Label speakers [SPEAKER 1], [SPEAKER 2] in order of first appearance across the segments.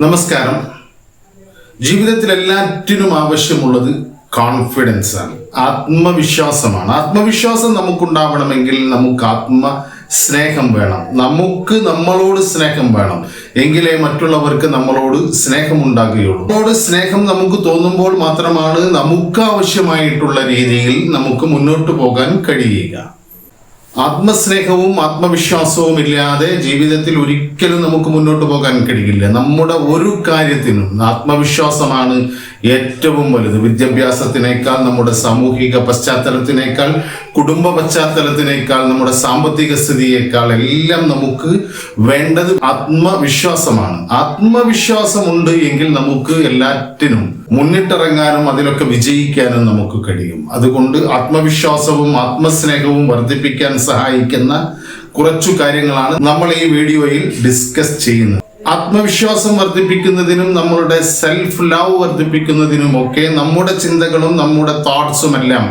[SPEAKER 1] നമസ്കാരം. ജീവിതത്തിൽ എല്ലാറ്റിനും ആവശ്യമുള്ളത് കോൺഫിഡൻസ് ആണ്, ആത്മവിശ്വാസമാണ്. ആത്മവിശ്വാസം നമുക്കുണ്ടാവണമെങ്കിൽ നമുക്ക് സ്നേഹം വേണം. നമുക്ക് നമ്മളോട് സ്നേഹം വേണം, എങ്കിലേ മറ്റുള്ളവർക്ക് നമ്മളോട് സ്നേഹം ഉണ്ടാകുകയുള്ളൂ. നമ്മളോട് സ്നേഹം നമുക്ക് തോന്നുമ്പോൾ മാത്രമാണ് നമുക്ക് ആവശ്യമായിട്ടുള്ള രീതിയിൽ നമുക്ക് മുന്നോട്ട് പോകാൻ കഴിയുക. ആത്മസ്നേഹവും ആത്മവിശ്വാസവും ഇല്ലാതെ ജീവിതത്തിൽ ഒരിക്കലും നമുക്ക് മുന്നോട്ട് പോകാൻ കഴിയില്ല. നമ്മുടെ ഒരു കാര്യത്തിനും ആത്മവിശ്വാസമാണ് ഏറ്റവും വലുത്. വിദ്യാഭ്യാസത്തിനേക്കാൾ, നമ്മുടെ സാമൂഹിക പശ്ചാത്തലത്തിനേക്കാൾ, കുടുംബ പശ്ചാത്തലത്തിനേക്കാൾ, നമ്മുടെ സാമ്പത്തിക സ്ഥിതിയേക്കാൾ എല്ലാം നമുക്ക് വേണ്ടത് ആത്മവിശ്വാസമാണ്. ആത്മവിശ്വാസമുണ്ട് എങ്കിൽ നമുക്ക് എല്ലാറ്റിനും മുന്നിട്ടിറങ്ങാനും അതിലൊക്കെ വിജയിക്കാനും നമുക്ക് കഴിയും. അതുകൊണ്ട് ആത്മവിശ്വാസവും ആത്മസ്നേഹവും വർദ്ധിപ്പിക്കാൻ സഹായിക്കുന്ന കുറച്ചു കാര്യങ്ങളാണ് നമ്മൾ ഈ വീഡിയോയിൽ ഡിസ്കസ് ചെയ്യുന്നത്. ആത്മവിശ്വാസം വർദ്ധിപ്പിക്കുന്നതിനും നമ്മളുടെ സെൽഫ് ലവ് വർദ്ധിപ്പിക്കുന്നതിനുമൊക്കെ നമ്മുടെ ചിന്തകളും നമ്മുടെ തോട്ട്സും എല്ലാം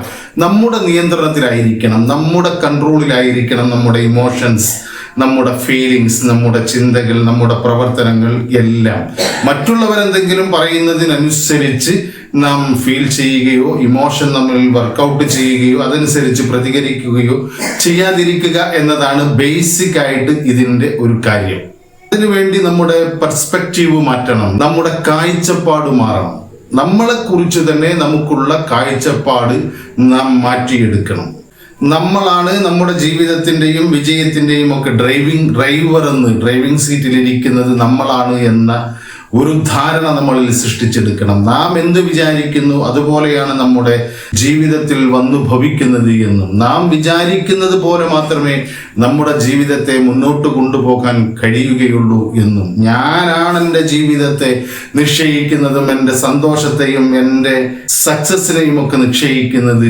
[SPEAKER 1] നമ്മുടെ നിയന്ത്രണത്തിലായിരിക്കണം, നമ്മുടെ കൺട്രോളിലായിരിക്കണം. നമ്മുടെ ഇമോഷൻസ്, നമ്മുടെ ഫീലിങ്സ്, നമ്മുടെ ചിന്തകൾ, നമ്മുടെ പ്രവർത്തനങ്ങൾ എല്ലാം മറ്റുള്ളവരെന്തെങ്കിലും പറയുന്നതിനനുസരിച്ച് നാം ഫീൽ ചെയ്യുകയോ ഇമോഷൻ നമ്മൾ വർക്കൗട്ട് ചെയ്യുകയോ അതനുസരിച്ച് പ്രതികരിക്കുകയോ ചെയ്യാതിരിക്കുക എന്നതാണ് ബേസിക് ആയിട്ട് ഇതിൻ്റെ ഒരു കാര്യം. അതിനുവേണ്ടി നമ്മുടെ പെർസ്പെക്റ്റീവ് മാറ്റണം, നമ്മുടെ കാഴ്ചപ്പാട് മാറണം. നമ്മളെ കുറിച്ച് തന്നെ നമുക്കുള്ള കാഴ്ചപ്പാട് നാം മാറ്റിയെടുക്കണം. നമ്മളാണ് നമ്മുടെ ജീവിതത്തിൻ്റെയും വിജയത്തിൻ്റെയും ഒക്കെ ഡ്രൈവിംഗ് സീറ്റിലിരിക്കുന്നത് നമ്മളാണ് എന്ന ഒരു ധാരണ നമ്മളിൽ സൃഷ്ടിച്ചെടുക്കണം. നാം എന്ത് വിചാരിക്കുന്നു അതുപോലെയാണ് നമ്മുടെ ജീവിതത്തിൽ വന്നു ഭവിക്കുന്നത് എന്നും നാം വിചാരിക്കുന്നത് പോലെ മാത്രമേ നമ്മുടെ ജീവിതത്തെ മുന്നോട്ട് കൊണ്ടുപോകാൻ കഴിയുകയുള്ളൂ എന്നും ഞാനാണ് എൻ്റെ ജീവിതത്തെ നിശ്ചയിക്കുന്നതും എൻ്റെ സന്തോഷത്തെയും എൻ്റെ സക്സസിനെയും ഒക്കെ നിശ്ചയിക്കുന്നത്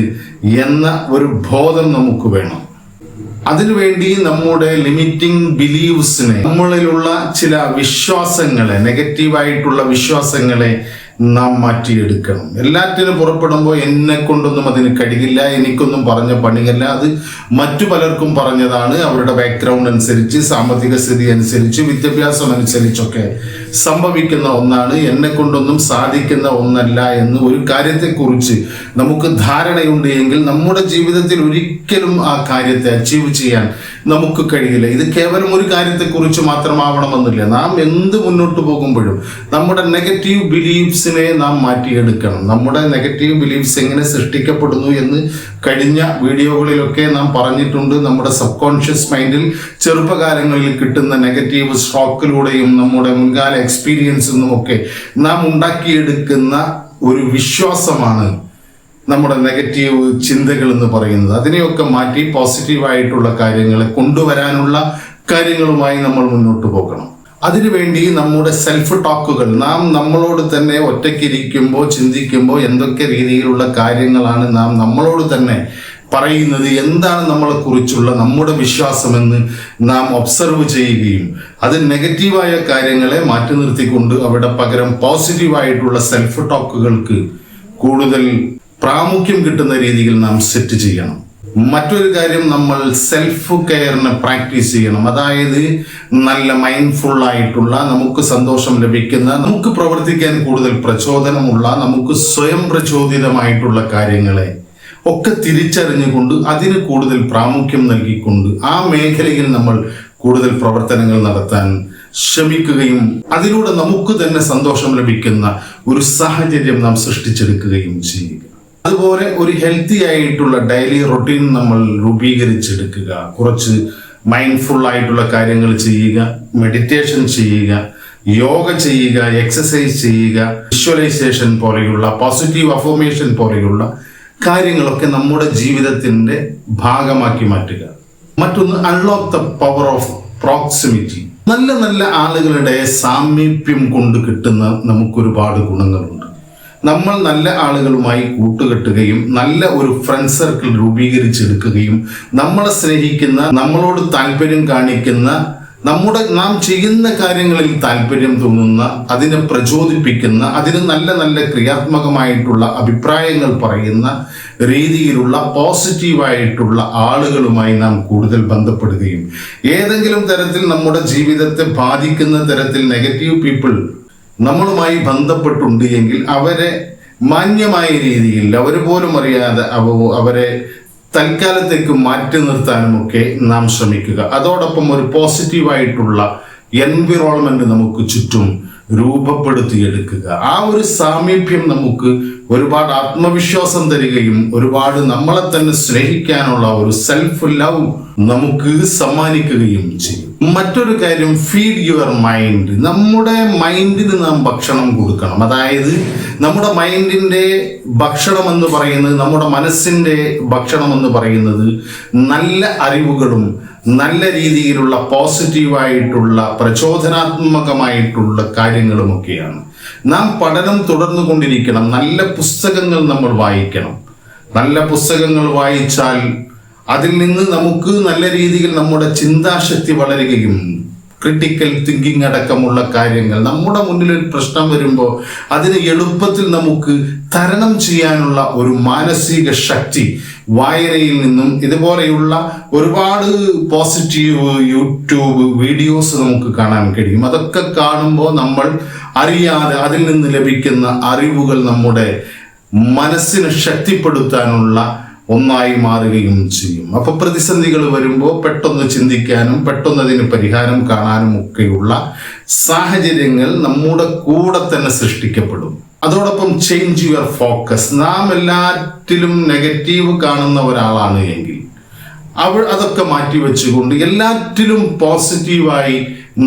[SPEAKER 1] എന്ന ഒരു ബോധം നമുക്ക് വേണം. അതിനുവേണ്ടി നമ്മുടെ ലിമിറ്റിംഗ് ബിലീവ്സിനെ, നമ്മളിലുള്ള ചില വിശ്വാസങ്ങളെ, നെഗറ്റീവായിട്ടുള്ള വിശ്വാസങ്ങളെ നാം മാറ്റിയെടുക്കണം. എല്ലാറ്റിനും പുറപ്പെടുമ്പോൾ എന്നെ കൊണ്ടൊന്നും അതിന് കഴിയില്ല, എനിക്കൊന്നും പറഞ്ഞ പണിയല്ല, അത് മറ്റു പലർക്കും പറഞ്ഞതാണ്, അവരുടെ ബാക്ക്ഗ്രൗണ്ട് അനുസരിച്ച്, സാമ്പത്തിക സ്ഥിതി അനുസരിച്ച്, വിദ്യാഭ്യാസം അനുസരിച്ചൊക്കെ സംഭവിക്കുന്ന ഒന്നാണ്, എന്നെ കൊണ്ടൊന്നും സാധിക്കുന്ന ഒന്നല്ല എന്ന് ഒരു കാര്യത്തെക്കുറിച്ച് നമുക്ക് ധാരണയുണ്ട് എങ്കിൽ നമ്മുടെ ജീവിതത്തിൽ ഒരിക്കലും ആ കാര്യത്തെ അച്ചീവ് ചെയ്യാൻ നമുക്ക് കഴിയില്ല. ഇത് കേവലം ഒരു കാര്യത്തെക്കുറിച്ച് മാത്രമാവണമെന്നില്ല. നാം എന്ത് മുന്നോട്ട് പോകുമ്പോഴും നമ്മുടെ നെഗറ്റീവ് ബിലീഫ്സിനെ നാം മാറ്റിയെടുക്കണം. നമ്മുടെ നെഗറ്റീവ് ബിലീഫ്സ് എങ്ങനെ സൃഷ്ടിക്കപ്പെടുന്നു എന്ന് കഴിഞ്ഞ വീഡിയോകളിലൊക്കെ നാം പറഞ്ഞിട്ടുണ്ട്. നമ്മുടെ സബ് കോൺഷ്യസ് മൈൻഡിൽ ചെറുപ്പകാലങ്ങളിൽ കിട്ടുന്ന നെഗറ്റീവ് സ്ട്രോക്കിലൂടെയും നമ്മുടെ മുൻകാല എക്സ്പീരിയൻസിൽ നിന്നുമൊക്കെ നാം ഉണ്ടാക്കിയെടുക്കുന്ന ഒരു വിശ്വാസമാണ് നമ്മുടെ നെഗറ്റീവ് ചിന്തകൾ എന്ന് പറയുന്നത്. അതിനെയൊക്കെ മാറ്റി പോസിറ്റീവായിട്ടുള്ള കാര്യങ്ങളെ കൊണ്ടുവരാനുള്ള കാര്യങ്ങളുമായി നമ്മൾ മുന്നോട്ട് പോകണം. അതിനുവേണ്ടി നമ്മുടെ സെൽഫ് ടോക്കുകൾ, നാം നമ്മളോട് തന്നെ ഒറ്റയ്ക്കിരിക്കുമ്പോൾ ചിന്തിക്കുമ്പോൾ എന്തൊക്കെ രീതിയിലുള്ള കാര്യങ്ങളാണ് നാം നമ്മളോട് തന്നെ പറയുന്നത്, എന്താണ് നമ്മളെക്കുറിച്ചുള്ള നമ്മുടെ വിശ്വാസമെന്ന് നാം ഒബ്സർവ് ചെയ്യുകയും അത് നെഗറ്റീവായ കാര്യങ്ങളെ മാറ്റി നിർത്തിക്കൊണ്ട് അവിടെ പകരം പോസിറ്റീവായിട്ടുള്ള സെൽഫ് ടോക്കുകൾക്ക് കൂടുതൽ പ്രാമുഖ്യം കിട്ടുന്ന രീതിയിൽ നാം സെറ്റ് ചെയ്യണം. മറ്റൊരു കാര്യം, നമ്മൾ സെൽഫ് കെയറിനെ പ്രാക്ടീസ് ചെയ്യണം. അതായത് നല്ല മൈൻഡ്ഫുൾ ആയിട്ടുള്ള, നമുക്ക് സന്തോഷം ലഭിക്കുന്ന, നമുക്ക് പ്രവർത്തിക്കാൻ കൂടുതൽ പ്രചോദനമുള്ള, നമുക്ക് സ്വയം പ്രചോദിതമായിട്ടുള്ള കാര്യങ്ങളെ ഒക്കെ തിരിച്ചറിഞ്ഞുകൊണ്ട് അതിന് കൂടുതൽ പ്രാമുഖ്യം നൽകിക്കൊണ്ട് ആ മേഖലയിൽ നമ്മൾ കൂടുതൽ പ്രവർത്തനങ്ങൾ നടത്താൻ ശ്രമിക്കുകയും അതിലൂടെ നമുക്ക് തന്നെ സന്തോഷം ലഭിക്കുന്ന ഒരു സാഹചര്യം നാം സൃഷ്ടിച്ചെടുക്കുകയും ചെയ്യുക. അതുപോലെ ഒരു ഹെൽത്തി ആയിട്ടുള്ള ഡെയിലി റൊട്ടീൻ നമ്മൾ രൂപീകരിച്ചെടുക്കുക. കുറച്ച് മൈൻഡ്ഫുൾ ആയിട്ടുള്ള കാര്യങ്ങൾ ചെയ്യുക, മെഡിറ്റേഷൻ ചെയ്യുക, യോഗ ചെയ്യുക, എക്സസൈസ് ചെയ്യുക, വിഷ്വലൈസേഷൻ പോലെയുള്ള, പോസിറ്റീവ് അഫർമേഷൻ പോലെയുള്ള കാര്യങ്ങളൊക്കെ നമ്മുടെ ജീവിതത്തിൻ്റെ ഭാഗമാക്കി മാറ്റുക. മറ്റൊന്ന്, unlock the power of proximity. നല്ല നല്ല ആളുകളുടെ സാമീപ്യം കൊണ്ട് കിട്ടുന്ന നമുക്കൊരുപാട് ഗുണങ്ങളുണ്ട്. നമ്മൾ നല്ല ആളുകളുമായി കൂട്ടുകെട്ടുകയും നല്ല ഒരു ഫ്രണ്ട് സർക്കിൾ രൂപീകരിച്ചെടുക്കുകയും നമ്മളെ സ്നേഹിക്കുന്ന, നമ്മളോട് താല്പര്യം കാണിക്കുന്ന, നാം ചെയ്യുന്ന കാര്യങ്ങളിൽ താല്പര്യം തോന്നുന്ന, അതിനെ പ്രചോദിപ്പിക്കുന്ന, അതിന് നല്ല നല്ല ക്രിയാത്മകമായിട്ടുള്ള അഭിപ്രായങ്ങൾ പറയുന്ന രീതിയിലുള്ള പോസിറ്റീവായിട്ടുള്ള ആളുകളുമായി നാം കൂടുതൽ ബന്ധപ്പെടുകയും ഏതെങ്കിലും തരത്തിൽ നമ്മുടെ ജീവിതത്തെ ബാധിക്കുന്ന തരത്തിൽ നെഗറ്റീവ് പീപ്പിൾ നമ്മളുമായി ബന്ധപ്പെട്ടുണ്ട് എങ്കിൽ അവരെ മാന്യമായ രീതിയിൽ അവർ പോലും അറിയാതെ അവരെ തൽക്കാലത്തേക്ക് മാറ്റി നിർത്താനുമൊക്കെ നാം ശ്രമിക്കുക. അതോടൊപ്പം ഒരു പോസിറ്റീവായിട്ടുള്ള എൻവിറോൺമെന്റ് നമുക്ക് ചുറ്റും രൂപപ്പെടുത്തിയെടുക്കുക. ആ ഒരു സാമീപ്യം നമുക്ക് ഒരുപാട് ആത്മവിശ്വാസം തരികയും ഒരുപാട് നമ്മളെ തന്നെ സ്നേഹിക്കാനുള്ള ഒരു സെൽഫ് ലവ് നമുക്ക് സമ്മാനിക്കുകയും ചെയ്യും. മറ്റൊരു കാര്യം, ഫീഡ് യുവർ മൈൻഡ്. നമ്മുടെ മൈൻഡിന് നാം ഭക്ഷണം കൊടുക്കണം. അതായത് നമ്മുടെ മൈൻഡിന്റെ ഭക്ഷണം എന്ന് പറയുന്നത്, നമ്മുടെ മനസ്സിന്റെ ഭക്ഷണം എന്ന് പറയുന്നത് നല്ല അറിവുകളും നല്ല രീതിയിലുള്ള പോസിറ്റീവായിട്ടുള്ള പ്രചോദനാത്മകമായിട്ടുള്ള കാര്യങ്ങളുമൊക്കെയാണ്. നാം പഠനം തുടർന്നു കൊണ്ടിരിക്കണം. നല്ല പുസ്തകങ്ങൾ നമ്മൾ വായിക്കണം. നല്ല പുസ്തകങ്ങൾ വായിച്ചാൽ അതിൽ നിന്ന് നമുക്ക് നല്ല രീതിയിൽ നമ്മുടെ ചിന്താശക്തി വളരുകയും ക്രിട്ടിക്കൽ തിങ്കിങ് അടക്കമുള്ള കാര്യങ്ങൾ, നമ്മുടെ മുന്നിൽ ഒരു പ്രശ്നം വരുമ്പോൾ അതിന് എളുപ്പത്തിൽ നമുക്ക് തരണം ചെയ്യാനുള്ള ഒരു മാനസിക ശക്തി വായനയിൽ നിന്നും ഇതുപോലെയുള്ള ഒരുപാട് പോസിറ്റീവ് യൂട്യൂബ് വീഡിയോസ് നമുക്ക് കാണാൻ കഴിയും. അതൊക്കെ കാണുമ്പോൾ നമ്മൾ അറിയാതെ അതിൽ നിന്ന് ലഭിക്കുന്ന അറിവുകൾ നമ്മുടെ മനസ്സിനെ ശക്തിപ്പെടുത്താനുള്ള ഒന്നായി മാറുകയും ചെയ്യും. അപ്പൊ പ്രതിസന്ധികൾ വരുമ്പോൾ പെട്ടെന്ന് ചിന്തിക്കാനും പെട്ടെന്ന് അതിന് പരിഹാരം കാണാനും ഒക്കെയുള്ള സാഹചര്യങ്ങൾ നമ്മുടെ കൂടെ തന്നെ സൃഷ്ടിക്കപ്പെടും. അതോടൊപ്പം ചേഞ്ച് യുവർ ഫോക്കസ്. നാം എല്ലാറ്റിലും നെഗറ്റീവ് കാണുന്ന ഒരാളാണ് എങ്കിൽ അതൊക്കെ മാറ്റിവെച്ചുകൊണ്ട് എല്ലാറ്റിലും പോസിറ്റീവായി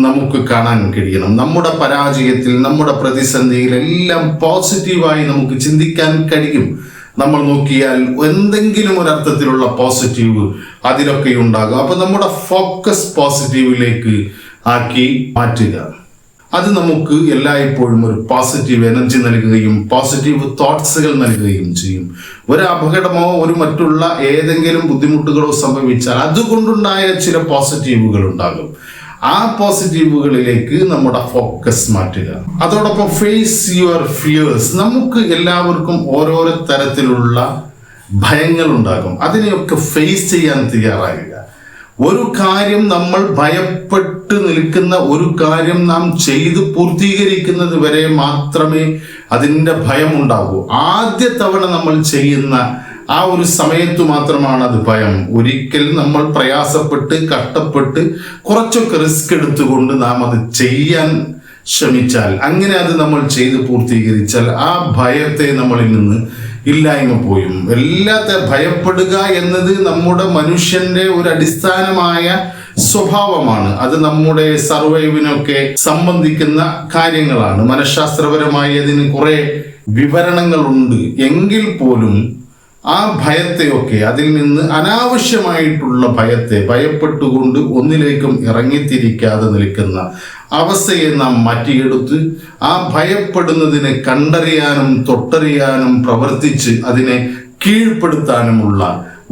[SPEAKER 1] നമുക്ക് കാണാൻ കഴിയണം. നമ്മുടെ പരാജയത്തിൽ, നമ്മുടെ പ്രതിസന്ധിയിൽ എല്ലാം പോസിറ്റീവായി നമുക്ക് ചിന്തിക്കാൻ കഴിയും. നമ്മൾ നോക്കിയാൽ എന്തെങ്കിലും ഒരർത്ഥത്തിലുള്ള പോസിറ്റീവ് അതിലൊക്കെ ഉണ്ടാകും. അപ്പൊ നമ്മുടെ ഫോക്കസ് പോസിറ്റീവിലേക്ക് ആക്കി മാറ്റുക. അത് നമുക്ക് എല്ലായ്പ്പോഴും ഒരു പോസിറ്റീവ് എനർജി നൽകുകയും പോസിറ്റീവ് തോട്ട്സുകൾ നൽകുകയും ചെയ്യും. ഒരു അപകടമോ ഒരു മറ്റുള്ള ഏതെങ്കിലും ബുദ്ധിമുട്ടുകളോ സംഭവിച്ചാൽ അതുകൊണ്ടുണ്ടായ ചില പോസിറ്റീവുകൾ ഉണ്ടാകും. ആ പോസിറ്റീവുകളിലേക്ക് നമ്മുടെ ഫോക്കസ് മാറ്റുക. അതോടൊപ്പം ഫേസ് യുവർ ഫിയേഴ്സ്. നമുക്ക് എല്ലാവർക്കും ഓരോരോ തരത്തിലുള്ള ഭയങ്ങൾ ഉണ്ടാകും. അതിനെയൊക്കെ ഫേസ് ചെയ്യാൻ തയ്യാറാകുക. ഒരു കാര്യം നമ്മൾ ഭയപ്പെട്ട് നിൽക്കുന്ന ഒരു കാര്യം നാം ചെയ്ത് പൂർത്തീകരിക്കുന്നത് വരെ മാത്രമേ അതിൻ്റെ ഭയം ഉണ്ടാകൂ. ആദ്യ തവണ നമ്മൾ ചെയ്യുന്ന ആ ഒരു സമയത്ത് മാത്രമാണ് അത് ഭയം. ഒരിക്കലും നമ്മൾ പ്രയാസപ്പെട്ട് കഷ്ടപ്പെട്ട് കുറച്ചൊക്കെ റിസ്ക് എടുത്തുകൊണ്ട് നാം അത് ചെയ്യാൻ ശ്രമിച്ചാൽ, അങ്ങനെ അത് നമ്മൾ ചെയ്ത് പൂർത്തീകരിച്ചാൽ ആ ഭയത്തെ നമ്മളിൽ നിന്ന് ഇല്ലായ്മ പോയും. എല്ലാത്തെ ഭയപ്പെടുക എന്നത് നമ്മുടെ മനുഷ്യന്റെ ഒരു അടിസ്ഥാനമായ സ്വഭാവമാണ്. അത് നമ്മുടെ സർവൈവിനൊക്കെ സംബന്ധിക്കുന്ന കാര്യങ്ങളാണ്. മനഃശാസ്ത്രപരമായി അതിന് കുറെ വിവരണങ്ങളുണ്ട്. എങ്കിൽ പോലും ആ ഭയത്തെയൊക്കെ, അതിൽ നിന്ന് അനാവശ്യമായിട്ടുള്ള ഭയത്തെ ഭയപ്പെട്ടുകൊണ്ട് ഒന്നിലേക്കും ഇറങ്ങിത്തിരിക്കാതെ നിൽക്കുന്ന അവസ്ഥയെ നാം മാറ്റിയെടുത്ത് ആ ഭയപ്പെടുന്നതിനെ കണ്ടറിയാനും തൊട്ടറിയാനും പ്രവർത്തിച്ച് അതിനെ കീഴ്പ്പെടുത്താനുമുള്ള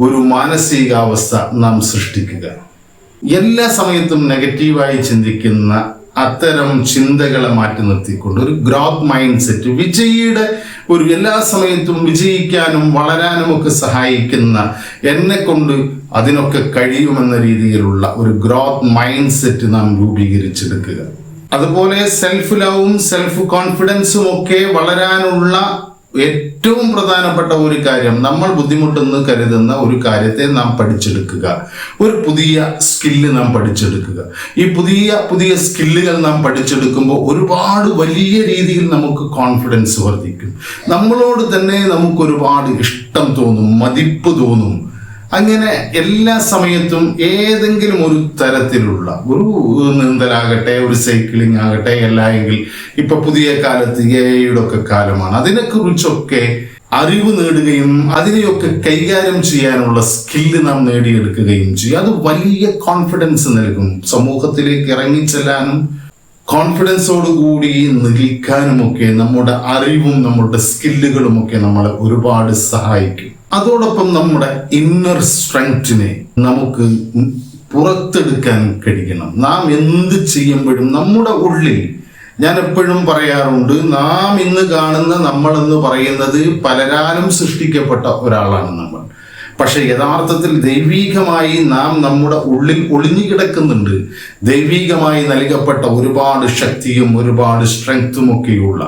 [SPEAKER 1] ഒരു മാനസികാവസ്ഥ നാം സൃഷ്ടിക്കുക. എല്ലാ സമയത്തും നെഗറ്റീവായി ചിന്തിക്കുന്ന അത്തരം ചിന്തകളെ മാറ്റി നിർത്തിക്കൊണ്ട് ഒരു ഗ്രോത്ത് മൈൻഡ് സെറ്റ്, വിജയിയുടെ ഒരു എല്ലാ സമയത്തും വിജയിക്കാനും വളരാനും ഒക്കെ സഹായിക്കുന്ന, എന്നെ കൊണ്ട് അതിനൊക്കെ കഴിയുമെന്ന രീതിയിലുള്ള ഒരു ഗ്രോത്ത് മൈൻഡ് സെറ്റ് നാം രൂപീകരിച്ചെടുക്കുക. അതുപോലെ സെൽഫ് ലവും സെൽഫ് കോൺഫിഡൻസും ഒക്കെ വളരാനുള്ള ഏറ്റവും പ്രധാനപ്പെട്ട ഒരു കാര്യം, നമ്മൾ ബുദ്ധിമുട്ടെന്ന് കരുതുന്ന ഒരു കാര്യത്തെ നാം പഠിച്ചെടുക്കുക. ഒരു പുതിയ സ്കില്ല് നാം പഠിച്ചെടുക്കുക. ഈ പുതിയ സ്കില്ലുകൾ നാം പഠിച്ചെടുക്കുമ്പോൾ ഒരുപാട് വലിയ രീതിയിൽ നമുക്ക് കോൺഫിഡൻസ് വർദ്ധിക്കും. നമ്മളോട് തന്നെ നമുക്ക് ഒരുപാട് ഇഷ്ടം തോന്നും, മതിപ്പ് തോന്നും. അങ്ങനെ എല്ലാ സമയത്തും ഏതെങ്കിലും ഒരു തരത്തിലുള്ള ഒരു നീന്തലാകട്ടെ, ഒരു സൈക്ലിംഗ് ആകട്ടെ, അല്ലെങ്കിൽ ഇപ്പൊ പുതിയ കാലത്ത് AI ഒക്കെ കാലമാണ്, അതിനെക്കുറിച്ചൊക്കെ അറിവ് നേടുകയും അതിനെയൊക്കെ കൈകാര്യം ചെയ്യാനുള്ള സ്കില്ല് നാം നേടിയെടുക്കുകയും ചെയ്യും. അത് വലിയ കോൺഫിഡൻസ് നൽകും. സമൂഹത്തിലേക്ക് ഇറങ്ങിച്ചെല്ലാനും കോൺഫിഡൻസോടുകൂടി നിൽക്കാനുമൊക്കെ നമ്മുടെ അറിവും നമ്മുടെ സ്കില്ലുകളുമൊക്കെ നമ്മളെ ഒരുപാട് സഹായിക്കും. അതോടൊപ്പം നമ്മുടെ ഇന്നർ സ്ട്രെങ്ത്തിനെ നമുക്ക് പുറത്തെടുക്കാൻ കഴിയണം. നാം എന്ത് ചെയ്യുമ്പോഴും നമ്മുടെ ഉള്ളിൽ, ഞാൻ എപ്പോഴും പറയാറുണ്ട്, നാം ഇന്ന് കാണുന്ന നമ്മളെന്ന് പറയുന്നത് പലരാലും സൃഷ്ടിക്കപ്പെട്ട ഒരാളാണ് നമ്മൾ. പക്ഷെ യഥാർത്ഥത്തിൽ ദൈവീകമായി നാം നമ്മുടെ ഉള്ളിൽ ഒളിഞ്ഞു കിടക്കുന്നുണ്ട്. ദൈവീകമായി നൽകപ്പെട്ട ഒരുപാട് ശക്തിയും ഒരുപാട് സ്ട്രെങ്ത്തും ഒക്കെയുള്ള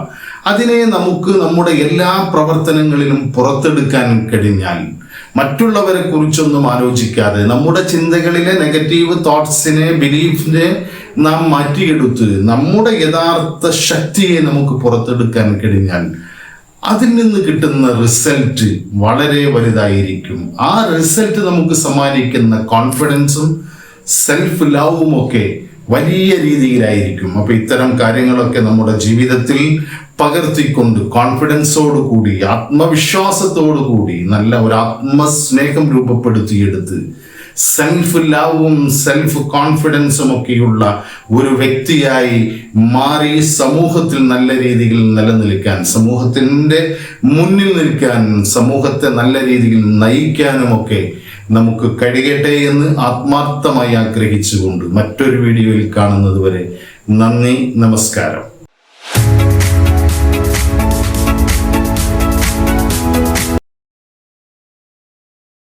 [SPEAKER 1] അതിനെ നമുക്ക് നമ്മുടെ എല്ലാ പ്രവർത്തനങ്ങളിലും പുറത്തെടുക്കാൻ കഴിഞ്ഞാൽ, മറ്റുള്ളവരെ കുറിച്ചൊന്നും ആലോചിക്കാതെ നമ്മുടെ ചിന്തകളിലെ നെഗറ്റീവ് തോട്ട്സിനെ, ബിലീഫിനെ നാം മാറ്റിയെടുത്ത് നമ്മുടെ യഥാർത്ഥ ശക്തിയെ നമുക്ക് പുറത്തെടുക്കാൻ കഴിഞ്ഞാൽ അതിൽ നിന്ന് കിട്ടുന്ന റിസൾട്ട് വളരെ വലുതായിരിക്കും. ആ റിസൾട്ട് നമുക്ക് സമ്മാനിക്കുന്ന കോൺഫിഡൻസും സെൽഫ് ലവും ഒക്കെ വലിയ രീതിയിലായിരിക്കും. അപ്പൊ ഇത്തരം കാര്യങ്ങളൊക്കെ നമ്മുടെ ജീവിതത്തിൽ പകർത്തിക്കൊണ്ട് കോൺഫിഡൻസോട് കൂടി, ആത്മവിശ്വാസത്തോടു കൂടി നല്ല ഒരു ആത്മസ്നേഹം രൂപപ്പെടുത്തിയെടുത്ത് സെൽഫ് ലവും സെൽഫ് കോൺഫിഡൻസും ഒക്കെയുള്ള ഒരു വ്യക്തിയായി മാറി സമൂഹത്തിൽ നല്ല രീതിയിൽ നിലനിൽക്കാൻ, സമൂഹത്തിൻ്റെ മുന്നിൽ നിൽക്കാൻ, സമൂഹത്തെ നല്ല രീതിയിൽ നയിക്കാനുമൊക്കെ നമുക്ക് കഴിയട്ടെ എന്ന് ആത്മാർത്ഥമായി ആഗ്രഹിച്ചുകൊണ്ട് മറ്റൊരു വീഡിയോയിൽ കാണുന്നത് വരെ നന്ദി, നമസ്കാരം.